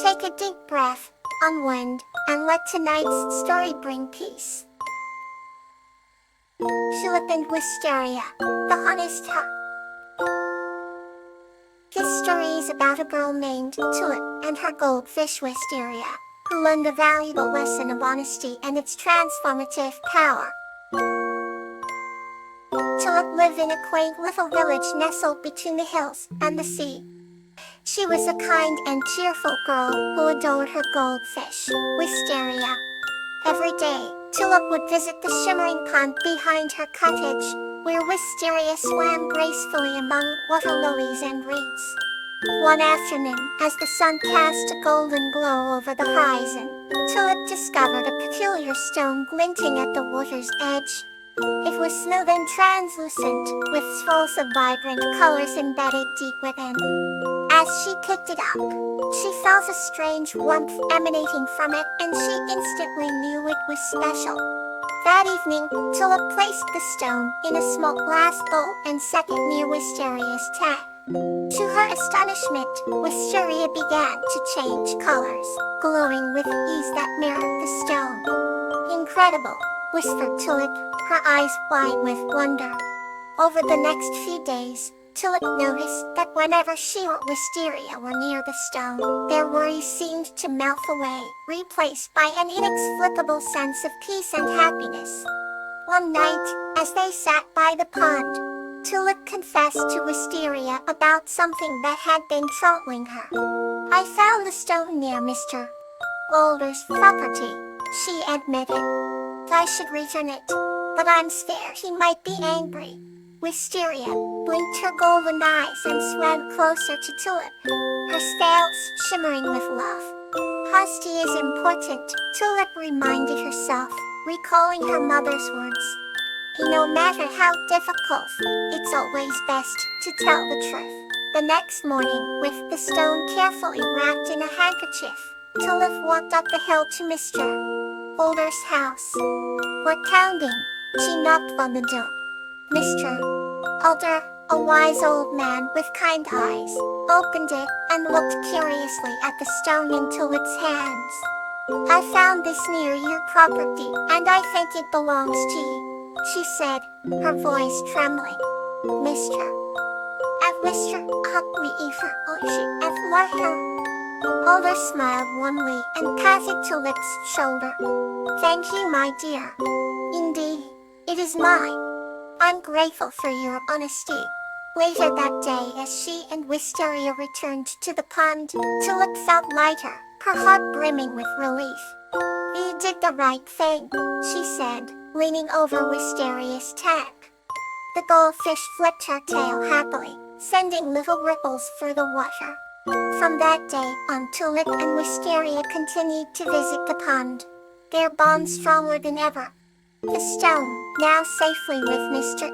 Take a deep breath, unwind, and let tonight's story bring peace. Tulip and Wisteria, the honest heart. This story is about a girl named Tulip and her goldfish Wisteria, who learned a valuable lesson of honesty and its transformative power. Tulip lived in a quaint little village nestled between the hills and the sea. She was a kind and cheerful girl who adored her goldfish, Wisteria. Every day, Tulip would visit the shimmering pond behind her cottage, where Wisteria swam gracefully among water lilies and reeds. One afternoon, as the sun cast a golden glow over the horizon, Tulip discovered a peculiar stone glinting at the water's edge. It was smooth and translucent, with swirls of vibrant colors embedded deep within. As she picked it up, she felt a strange warmth emanating from it, and she instantly knew it was special. That evening, Tulip placed the stone in a small glass bowl and set it near Wisteria's tank. To her astonishment, Wisteria began to change colors, glowing with ease that mirrored the stone. "Incredible," whispered Tulip, her eyes wide with wonder. Over the next few days, Tulip noticed that whenever she or Wisteria were near the stone, their worries seemed to melt away, replaced by an inexplicable sense of peace and happiness. One night, as they sat by the pond, Tulip confessed to Wisteria about something that had been troubling her. "I found the stone near Mr. Boulder's property," she admitted. "I should return it, but I'm scared he might be angry." Wisteria blinked her golden eyes and swam closer to Tulip, her scales shimmering with love. "Honesty is important," Tulip reminded herself, recalling her mother's words. "No matter how difficult, it's always best to tell the truth." The next morning, with the stone carefully wrapped in a handkerchief, Tulip walked up the hill to Mr. Boulder's house. "We're pounding," she knocked on the door. Mr. Boulder, a wise old man with kind eyes, opened it and looked curiously at the stone in Tulip's hands. "I found this near your property, and I think it belongs to you," she said, her voice trembling. "Mr. Boulder smiled warmly and patted Tulip's shoulder. "Thank you, my dear. Indeed, it is mine. I'm grateful for your honesty." Later that day, as she and Wisteria returned to the pond, Tulip felt lighter, her heart brimming with relief. "You did the right thing," she said, leaning over Wisteria's tank. The goldfish flipped her tail happily, sending little ripples through the water. From that day on, Tulip and Wisteria continued to visit the pond, their bond stronger than ever. The stone, now safely with Mr.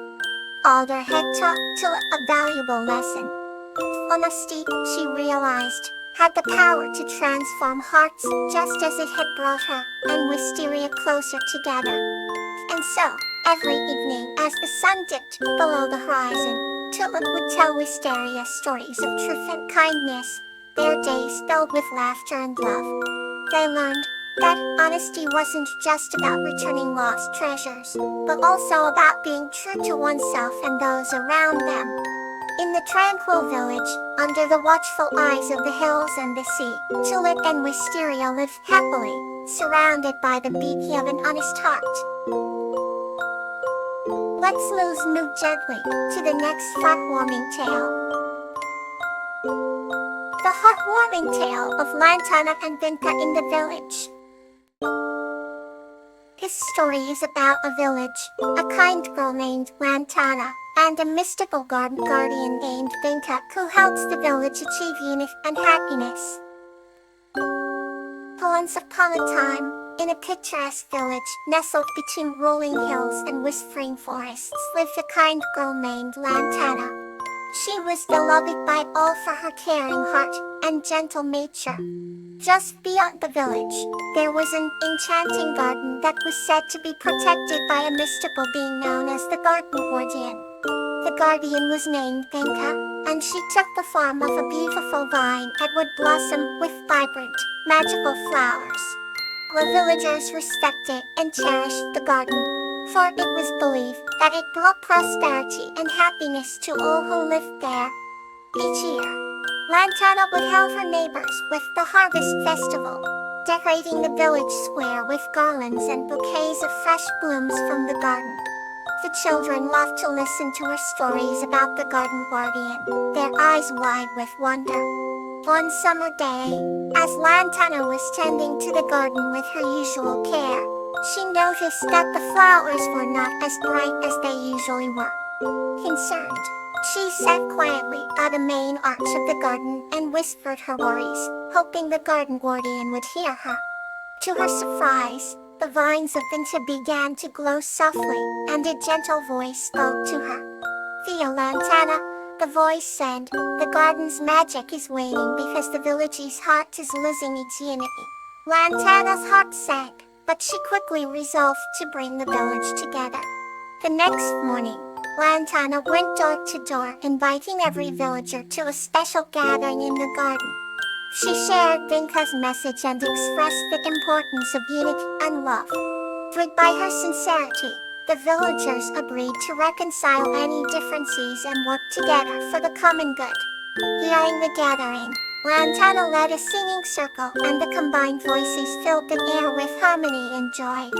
Boulder, had taught Tulip a valuable lesson. Honesty, she realized, had the power to transform hearts, just as it had brought her and Wisteria closer together. And so, every evening, as the sun dipped below the horizon, Tulip would tell Wisteria stories of truth and kindness, their days filled with laughter and love. They learned that honesty wasn't just about returning lost treasures, but also about being true to oneself and those around them. In the tranquil village, under the watchful eyes of the hills and the sea, Tulip and Wisteria lived happily, surrounded by the beauty of an honest heart. Let's move gently to the next heartwarming tale. The heartwarming tale of Lantana and Vinka in the village. This story is about a village, a kind girl named Lantana, and a mystical garden guardian named Vinka who helps the village achieve unity and happiness. Once upon a time, in a picturesque village nestled between rolling hills and whispering forests, lived a kind girl named Lantana. She was beloved by all for her caring heart and gentle nature. Just beyond the village, there was an enchanting garden that was said to be protected by a mystical being known as the garden guardian. The guardian was named Vinka, and she took the form of a beautiful vine that would blossom with vibrant, magical flowers. The villagers respected and cherished the garden, for it was believed that it brought prosperity and happiness to all who lived there. Each year, Lantana would help her neighbors with the harvest festival, decorating the village square with garlands and bouquets of fresh blooms from the garden. The children loved to listen to her stories about the garden guardian, their eyes wide with wonder. One summer day, as Lantana was tending to the garden with her usual care, she noticed that the flowers were not as bright as they usually were. Concerned, she sat quietly at the main arch of the garden and whispered her worries, hoping the garden guardian would hear her. To her surprise, the vines of Vinta began to glow softly, and a gentle voice spoke to her. "Via Lantana," the voice said, "the garden's magic is waning because the village's heart is losing its unity." Lantana's heart sank, but she quickly resolved to bring the village together. The next morning, Lantana went door to door, inviting every villager to a special gathering in the garden. She shared Vinka's message and expressed the importance of unity and love. Driven by her sincerity, the villagers agreed to reconcile any differences and work together for the common good. During the gathering, Lantana led a singing circle, and the combined voices filled the air with harmony and joy.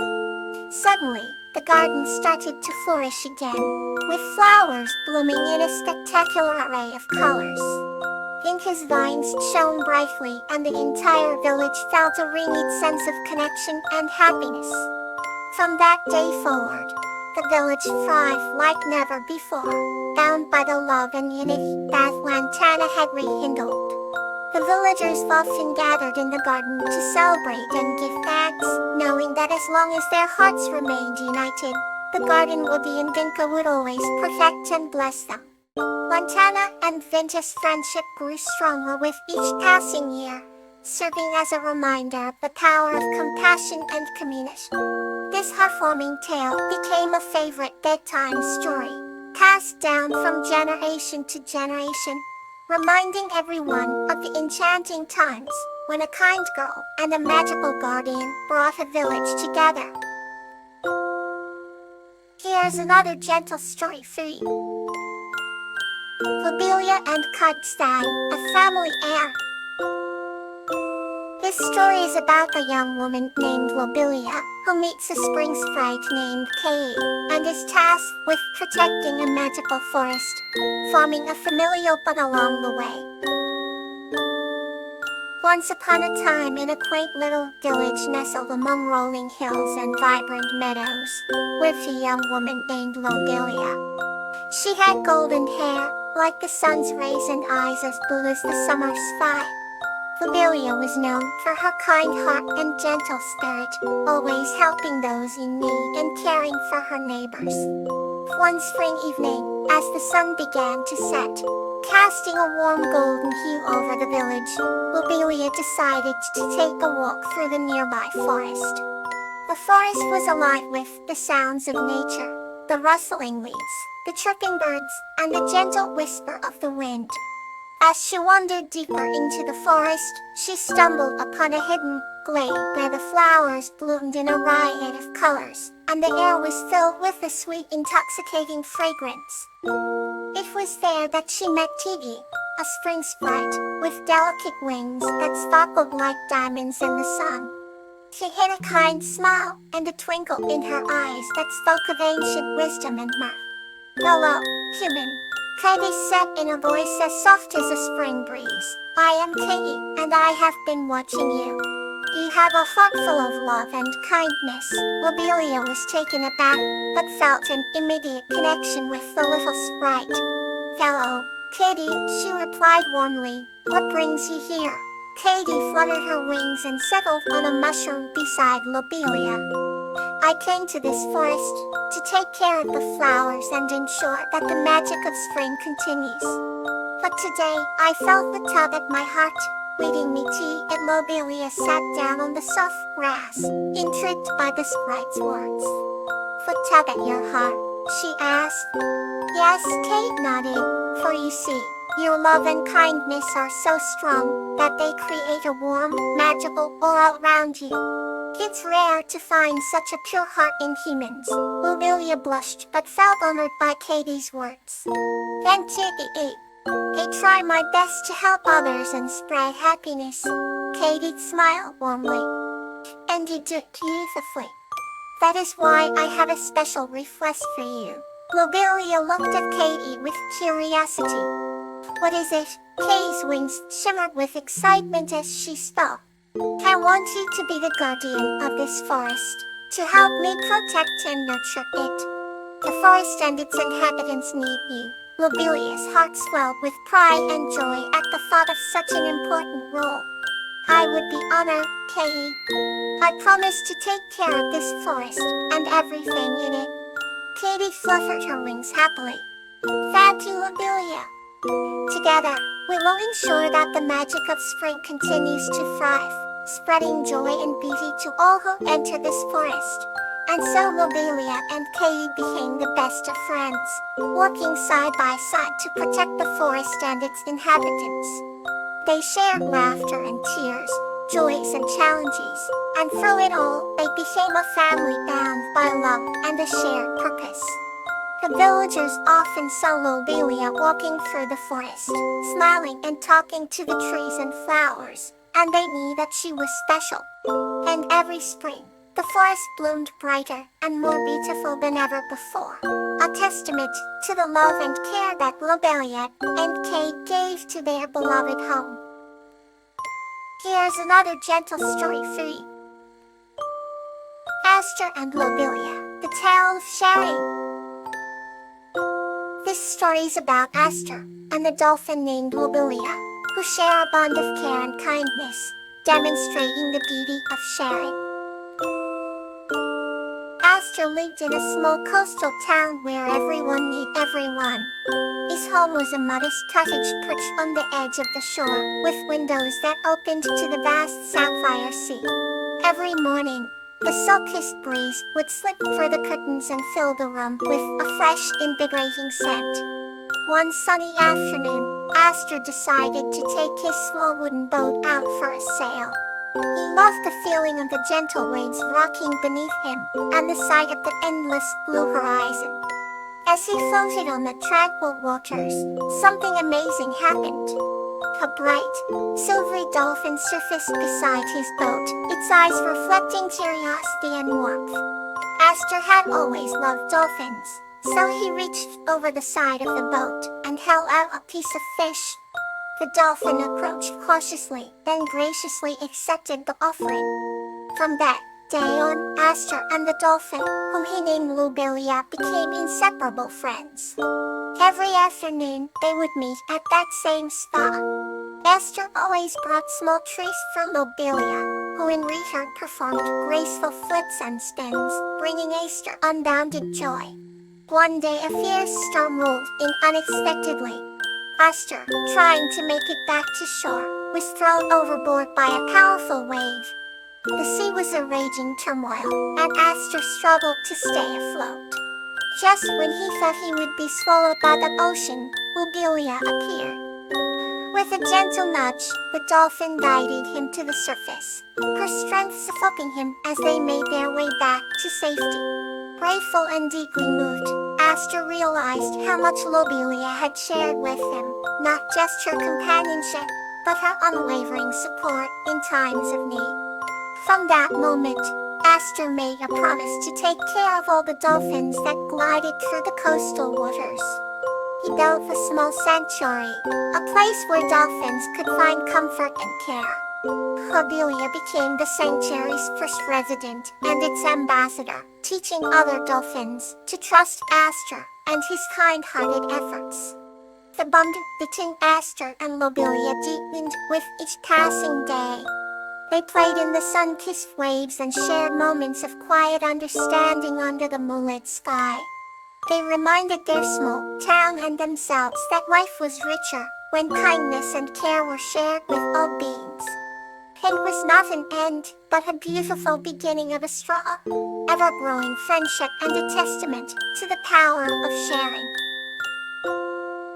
Suddenly, the garden started to flourish again, with flowers blooming in a spectacular array of colors. Vinka's vines shone brightly, and the entire village felt a renewed sense of connection and happiness. From that day forward, the village thrived like never before, bound by the love and unity that Lantana had rekindled. The villagers often gathered in the garden to celebrate and give thanks, knowing that as long as their hearts remained united, the garden guardian Vinka would always protect and bless them. Lantana and Vinta's friendship grew stronger with each passing year, serving as a reminder of the power of compassion and community. This heartwarming tale became a favorite bedtime story, passed down from generation to generation, reminding everyone of the enchanting times when a kind girl and a magical guardian brought a village together. Here's another gentle story for you. Lobelia and Kudstein, a family heir. This story is about a young woman named Lobelia, who meets a spring sprite named Kawaii, and is tasked with protecting a magical forest, forming a familial bond along the way. Once upon a time, in a quaint little village nestled among rolling hills and vibrant meadows, lived a young woman named Lobelia. She had golden hair, like the sun's rays, and eyes as blue as the summer sky. Lobelia was known for her kind heart and gentle spirit, always helping those in need and caring for her neighbors. One spring evening, as the sun began to set, casting a warm golden hue over the village, Lobelia decided to take a walk through the nearby forest. The forest was alive with the sounds of nature, the rustling leaves, the chirping birds, and the gentle whisper of the wind. As she wandered deeper into the forest, she stumbled upon a hidden glade where the flowers bloomed in a riot of colors, and the air was filled with a sweet, intoxicating fragrance. It was there that she met Tigi, a spring sprite, with delicate wings that sparkled like diamonds in the sun. She had a kind smile and a twinkle in her eyes that spoke of ancient wisdom and mirth. "Hello, human," Katie said in a voice as soft as a spring breeze. "I am Katie, and I have been watching you. You have a heart full of love and kindness." Lobelia was taken aback, but felt an immediate connection with the little sprite. "Hello, Katie," she replied warmly. "What brings you here?" Katie fluttered her wings and settled on a mushroom beside Lobelia. "I came to this forest to take care of the flowers and ensure that the magic of spring continues. But today, I felt the tug at my heart, leading me tea," and Lobelia sat down on the soft grass, intrigued by the sprite's words. "What tug at your heart?" she asked. Yes, Kate nodded, for you see, your love and kindness are so strong that they create a warm, magical aura around you. It's rare to find such a pure heart in humans. Lobelia blushed but felt honored by Katie's words. Then I try my best to help others and spread happiness. Katie smiled warmly. And you do it beautifully. That is why I have a special request for you. Lobelia looked at Katie with curiosity. What is it? Katie's wings shimmered with excitement as she spoke. I want you to be the guardian of this forest, to help me protect and nurture it. The forest and its inhabitants need you. Lobelia's heart swelled with pride and joy at the thought of such an important role. I would be honored, Katie. I promise to take care of this forest and everything in it. Katie fluttered her wings happily. Thank you, Lobelia. Together, we will ensure that the magic of spring continues to thrive, spreading joy and beauty to all who enter this forest. And so Lobelia and Katie became the best of friends, working side by side to protect the forest and its inhabitants. They shared laughter and tears, joys and challenges, and through it all, they became a family bound by love and a shared purpose. The villagers often saw Lobelia walking through the forest, smiling and talking to the trees and flowers, and they knew that she was special. And every spring, the forest bloomed brighter and more beautiful than ever before, a testament to the love and care that Lobelia and Kate gave to their beloved home. Here's another gentle story for you. Aster and Lobelia, the tale of sharing. This story is about Aster and the dolphin named Lobelia, who share a bond of care and kindness, demonstrating the beauty of sharing. Aster lived in a small coastal town where everyone knew everyone. His home was a modest cottage perched on the edge of the shore, with windows that opened to the vast sapphire sea. Every morning, the soft breeze would slip through the curtains and fill the room with a fresh, invigorating scent. One sunny afternoon, Aster decided to take his small wooden boat out for a sail. He loved the feeling of the gentle waves rocking beneath him, and the sight of the endless blue horizon. As he floated on the tranquil waters, something amazing happened. A bright, silvery dolphin surfaced beside his boat, its eyes reflecting curiosity and warmth. Aster had always loved dolphins, so he reached over the side of the boat and held out a piece of fish. The dolphin approached cautiously, then graciously accepted the offering. From that day on, Aster and the dolphin, whom he named Lobelia, became inseparable friends. Every afternoon, they would meet at that same spot. Aster always brought small treats for Lobelia, who in return performed graceful flips and spins, bringing Aster unbounded joy. One day a fierce storm rolled in unexpectedly. Aster, trying to make it back to shore, was thrown overboard by a powerful wave. The sea was a raging turmoil, and Aster struggled to stay afloat. Just when he thought he would be swallowed by the ocean, Lobelia appeared. With a gentle nudge, the dolphin guided him to the surface, her strength suffocating him as they made their way back to safety. Grateful and deeply moved, Aster realized how much Lobelia had shared with him, not just her companionship, but her unwavering support in times of need. From that moment, Aster made a promise to take care of all the dolphins that glided through the coastal waters. He built a small sanctuary, a place where dolphins could find comfort and care. Lobelia became the sanctuary's first resident and its ambassador, teaching other dolphins to trust Aster and his kind-hearted efforts. The bond between Aster and Lobelia deepened with each passing day. They played in the sun-kissed waves and shared moments of quiet understanding under the moonlit sky. They reminded their small town and themselves that life was richer when kindness and care were shared with all beings. It was not an end, but a beautiful beginning of a strong, ever-growing friendship and a testament to the power of sharing.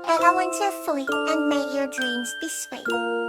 at a winter fleet, and may your dreams be sweet.